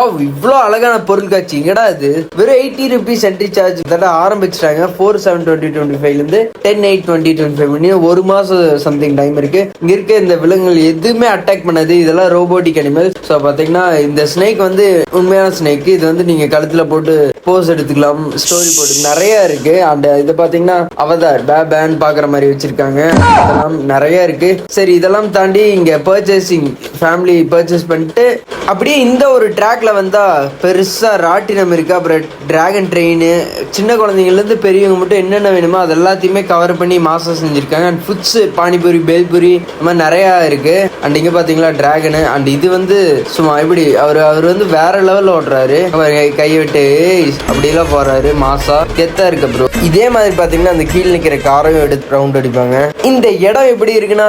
Wow, இவ்வளோ அழகான பொருள் காட்சி எங்கடா இது? வெறும் 80 rupees என்ட்ரி சார்ஜ் தட ஆரம்பிச்சிட்டாங்க. 4/7/2025 10/8/2025 ஒரு மாசம் சம்திங் டைம் இருக்கு. இங்க இருக்க இந்த விலங்குகள் எதுவுமே அட்டாக் பண்ணாது. இதெல்லாம் ரோபோட்டிக் அனிமல். ஸோ பாத்தீங்கன்னா இந்த ஸ்னேக் வந்து உண்மையான ஸ்னேக். இது வந்து நீங்க கழுத்துல போட்டு போஸ் எடுத்துக்கலாம், ஸ்டோரி போட்டு நிறைய இருக்கு. அண்ட் இது பாத்தீங்கன்னா அவதார் பேன் பாக்குற மாதிரி வச்சிருக்காங்க. இதெல்லாம் நிறைய இருக்கு. சரி, இதெல்லாம் தாண்டி இங்க பர்ச்சேசிங் ஃபேமிலி பர்ச்சேஸ் பண்ணிட்டு அப்படியே இந்த ஒரு ட்ராக்ல வந்தா பெருசா ராட்டினம் இருக்கு. அப்புறம் டிராகன் ட்ரெயின், சின்ன குழந்தைங்கள்ல இருந்து பெரியவங்க மட்டும் என்னென்ன வேணுமோ அது எல்லாத்தையுமே கவர் பண்ணி மாசம் செஞ்சிருக்காங்க. அண்ட் ஃபுட்ஸ், பானிபூரி, பேல்பூரி, இந்த மாதிரி நிறைய இருக்கு. அண்ட் இங்க பாத்தீங்களா டிராகனு. அண்ட் இது வந்து சும்மா இப்படி அவர் வந்து வேற லெவல்ல ஓடுறாரு. அவர் கையை விட்டு அப்படியெல்லாம் போறாரு. மாசா கெத்தா இருக்கு ப்ரோ. இதே மாதிரி பாத்தீங்கன்னா அந்த கீழ் நிக்கிற காரையும் எடுத்து ரவுண்ட் அடிப்பாங்க. இந்த இடம் எப்படி இருக்குன்னா